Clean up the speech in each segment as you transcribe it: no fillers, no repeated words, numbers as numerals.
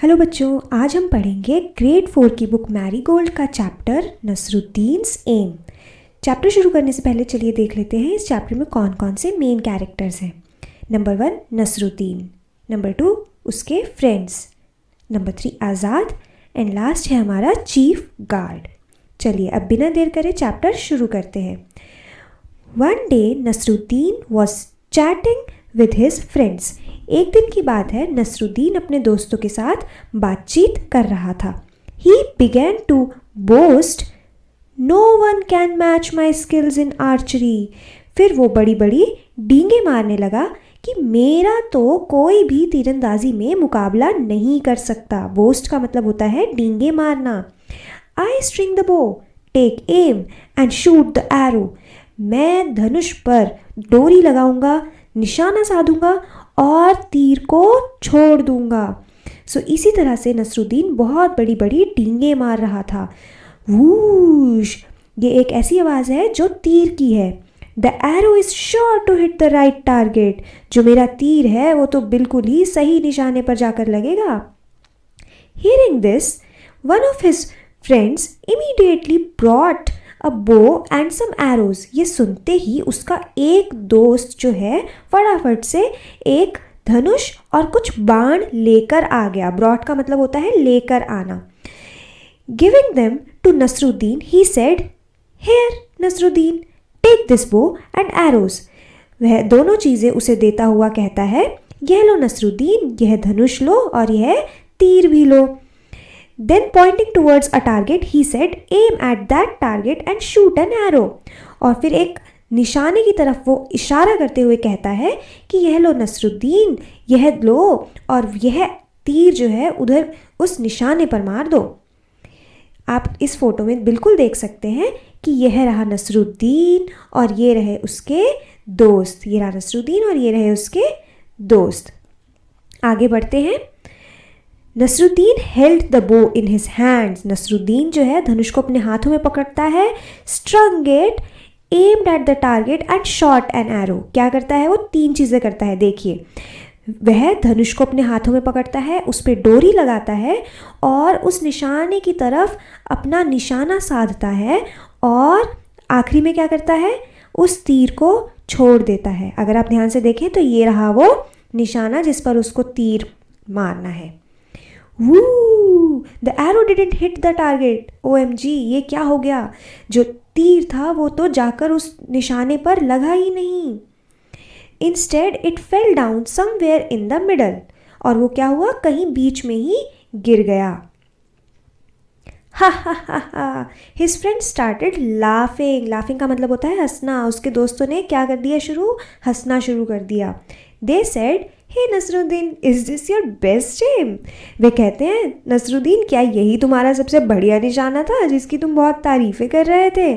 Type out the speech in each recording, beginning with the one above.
Hello बच्चों, आज हम पढ़ेंगे ग्रेड 4 की बुक मैरीगोल्ड का चैप्टर नसरुद्दीन्स एम। चैप्टर शुरू करने से पहले चलिए देख लेते हैं इस चैप्टर में कौन कौन से मेन कैरेक्टर्स हैं। नंबर 1 नसरुद्दीन, नंबर 2 उसके friends, number 3 Azad and last है हमारा चीफ गार्ड। चलिए अब बिना देर करे चैप्टर शुरू करते हैं। One day Nasruddin was chatting with his friends. एक दिन की बात है, नसरुद्दीन अपने दोस्तों के साथ बातचीत कर रहा था। He began to boast, no one can match my skills in archery. फिर वो बड़ी बड़ी डींगे मारने लगा कि मेरा तो कोई भी तीरंदाजी में मुकाबला नहीं कर सकता। बोस्ट का मतलब होता है डींगे मारना। I string the bow, take aim and shoot the arrow. मैं धनुष पर डोरी लगाऊंगा, निशाना साधूंगा और तीर को छोड़ दूंगा। सो इसी तरह से नसरुद्दीन बहुत बड़ी बड़ी डींगे मार रहा था। वूश, ये एक ऐसी आवाज़ है जो तीर की है। The arrow is sure to hit the right target. जो मेरा तीर है वो तो बिल्कुल ही सही निशाने पर जाकर लगेगा। Hearing this, one of his friends immediately brought a bow and some arrows. ये सुनते ही उसका एक दोस्त जो है फटाफट से एक धनुष और कुछ बाण लेकर आ गया। ब्रॉट का मतलब होता है लेकर आना। Giving them to Nasruddin he said, here Nasruddin, take this bow and arrows. वह दोनों चीज़ें उसे देता हुआ कहता है, यह लो नसरुद्दीन, यह धनुष लो और यह तीर भी लो। Then pointing towards a target, he said, aim at that target and shoot an arrow. और फिर एक निशाने की तरफ वो इशारा करते हुए कहता है कि यह लो नसरुद्दीन, यह लो और यह तीर जो है उधर उस निशाने पर मार दो। आप इस फोटो में बिल्कुल देख सकते हैं कि यह रहा नसरुद्दीन और ये रहे उसके दोस्त। ये रहा नसरुद्दीन और ये रहे उसके दोस्त। आगे बढ़ते हैं। नसरुद्दीन हेल्ड द बो इन हिज हैंड्स। नसरुद्दीन जो है धनुष को अपने हाथों में पकड़ता है। स्ट्रंग it, aimed at the target and shot an arrow. क्या करता है वो? तीन चीज़ें करता है। देखिए, वह धनुष को अपने हाथों में पकड़ता है, उस पर डोरी लगाता है और उस निशाने की तरफ अपना निशाना साधता है और आखिरी में क्या करता है? उस तीर को छोड़ देता है। अगर आप ध्यान से देखें तो ये रहा वो निशाना जिस पर उसको तीर मारना है। Woo! The arrow didn't hit the target. OMG, ये क्या हो गया? जो तीर था वो तो जाकर उस निशाने पर लगा ही नहीं। Instead, it fell down somewhere in the middle. और वो क्या हुआ? कहीं बीच में ही गिर गया। हा हा हा हा। His friends started laughing. Laughing का मतलब होता है हंसना। उसके दोस्तों ने क्या कर दिया? हंसना शुरू कर दिया। They said, hey Nasruddin, is this your best aim? वे कहते हैं, नसरुद्दीन क्या यही तुम्हारा सबसे बढ़िया निशाना था जिसकी तुम बहुत तारीफ़ें कर रहे थे?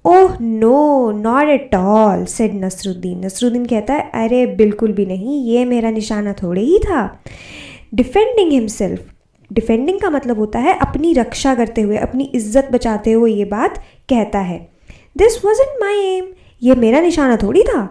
Oh no, not at all, said Nasruddin. Nasruddin कहता है, अरे बिल्कुल भी नहीं, ये मेरा निशाना थोड़े ही था। Defending himself. डिफेंडिंग का मतलब होता है अपनी रक्षा करते हुए, अपनी इज्जत बचाते हुए ये बात कहता है। दिस वॉजंट माई एम, ये मेरा निशाना थोड़ी था।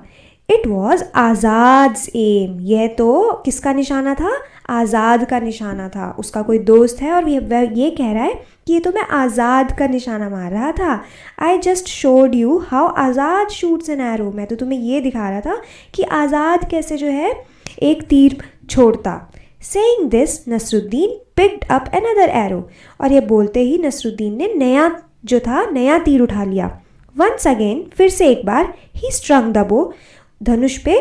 It was Azad's aim. यह तो किसका निशाना था? आज़ाद का निशाना था। उसका कोई दोस्त है और ये कह रहा है कि ये तो मैं आज़ाद का निशाना मार रहा था। I just showed you how Azad shoots an arrow. मैं तो तुम्हें ये दिखा रहा था कि आज़ाद कैसे जो है एक तीर छोड़ता। Saying this, Nasruddin picked up another arrow. और ये बोलते ही नसरुद्दीन ने नया तीर उठा लिया। वंस अगेन, फिर से एक बार, ही स्ट्रंग द बो। धनुष पे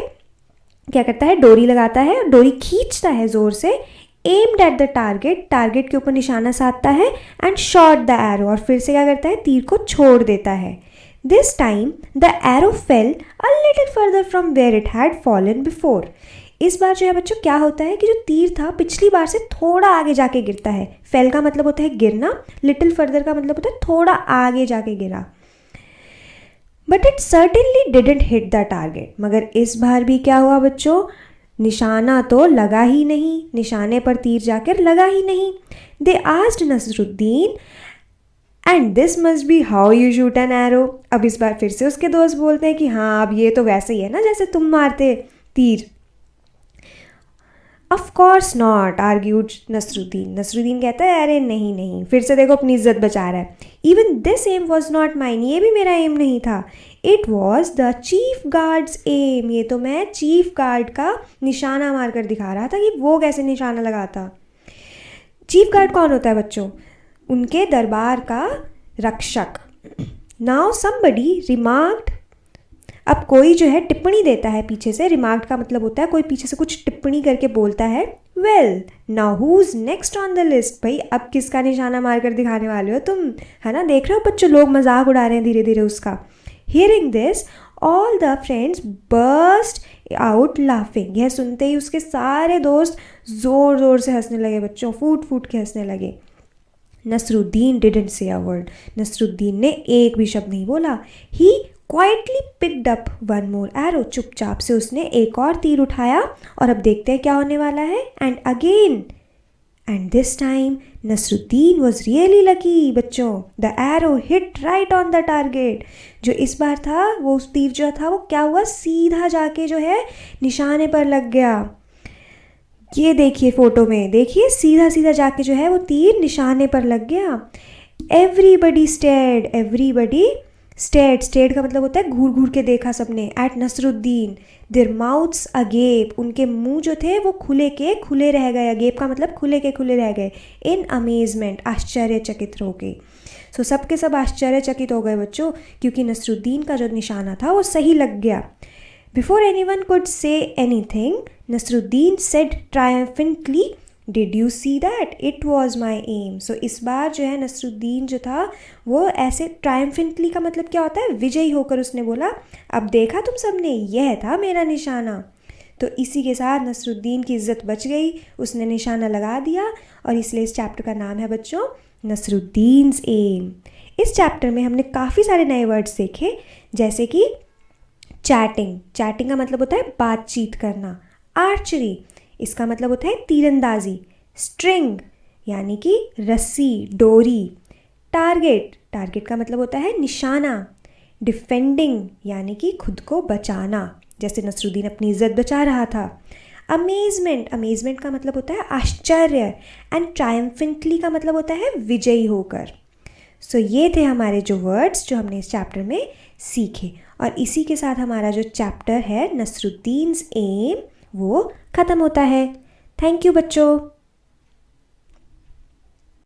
क्या करता है? डोरी लगाता है, डोरी खींचता है ज़ोर से। Aimed at the target, target के ऊपर निशाना साधता है। एंड शॉट द एरो, और फिर से क्या करता है? तीर को छोड़ देता है। This time the arrow fell a little further from where it had fallen before. इस बार जो है बच्चों क्या होता है कि जो तीर था पिछली बार से थोड़ा आगे जाके गिरता है। फेल का मतलब होता है गिरना, लिटिल फर्दर का मतलब होता है थोड़ा आगे जाके गिरा। But it certainly didn't hit the target. मगर इस बार भी क्या हुआ बच्चों? निशाना तो लगा ही नहीं, निशाने पर तीर जाकर लगा ही नहीं। They asked Nasruddin, and this must be how you shoot an arrow. अब इस बार फिर से उसके दोस्त बोलते हैं कि हाँ, अब ये तो वैसे ही है ना जैसे तुम मारते तीर। Of course not, argued Nasruddin. Nasruddin कहता है अरे नहीं नहीं, फिर से देखो अपनी इज्जत बचा रहा है। Even this aim was not mine, ये भी मेरा एम नहीं था। It was the chief guard's aim, ये तो मैं चीफ गार्ड का निशाना मारकर दिखा रहा था कि वो कैसे निशाना लगाता। चीफ गार्ड कौन होता है बच्चों? उनके दरबार का रक्षक। नाउ समबडी रिमार्क्ड, अब कोई जो है टिप्पणी देता है पीछे से। रिमार्क्ड का मतलब होता है कोई पीछे से कुछ टिप्पणी करके बोलता है। Well now who is next on the list, भाई अब किसका निशाना मारकर दिखाने वाले हो तुम, है ना? देख रहे हो बच्चों, लोग मजाक उड़ा रहे हैं धीरे धीरे उसका। Hearing this all the friends burst out laughing, यह सुनते ही उसके सारे दोस्त ज़ोर ज़ोर से हंसने लगे बच्चों, फूट फूट के हंसने लगे। Nasruddin didn't say a word, Nasruddin ने एक भी शब्द नहीं बोला। He quietly picked up one more arrow, चुपचाप से उसने एक और तीर उठाया और अब देखते हैं क्या होने वाला है। And again, and this time Nasruddin was really lucky बच्चों, the arrow hit right on the target. जो इस बार था वो उस तीर जो था वो क्या हुआ, सीधा जाके जो है निशाने पर लग गया। ये देखिए फोटो में, देखिए सीधा सीधा जाके जो है वो तीर निशाने पर लग गया। Everybody stared, everybody stared, stared का मतलब होता है घूर घूर के देखा सबने। एट नसरुद्दीन, देयर माउथ्स अगेप, उनके मुंह जो थे वो खुले के खुले रह गए। अगेप का मतलब खुले के खुले रह गए। इन अमेजमेंट, आश्चर्यचकित हो गए। सो सबके सब आश्चर्यचकित हो गए बच्चों, क्योंकि नसरुद्दीन का जो निशाना था वो सही लग गया। Before anyone could say anything, Nasruddin said triumphantly, did you see that, it was my aim. So इस बार जो है नसरुद्दीन जो था वो ऐसे ट्रायम्फेंटली का मतलब क्या होता है, विजयी होकर उसने बोला, अब देखा तुम सबने, यह था मेरा निशाना। तो इसी के साथ नसरुद्दीन की इज्जत बच गई, उसने निशाना लगा दिया, और इसलिए इस चैप्टर का नाम है बच्चों नसरुद्दीन्स एम। इस चैप्टर में हमने काफ़ी सारे नए वर्ड्स देखे, जैसे कि चैटिंग, चैटिंग का मतलब होता है बातचीत करना। आर्चरी, इसका मतलब होता है तीरंदाजी। स्ट्रिंग यानी कि रस्सी, डोरी। टारगेट, टारगेट का मतलब होता है निशाना। डिफेंडिंग यानी कि खुद को बचाना, जैसे नसरुद्दीन अपनी इज्जत बचा रहा था। अमेजमेंट, अमेजमेंट का मतलब होता है आश्चर्य। एंड ट्रायम्फेंटली का मतलब होता है विजयी होकर। सो ये थे हमारे जो वर्ड्स जो हमने इस चैप्टर में सीखे, और इसी के साथ हमारा जो चैप्टर है नसरुद्दीन्स एम वो ख़त्म होता है। थैंक यू बच्चों।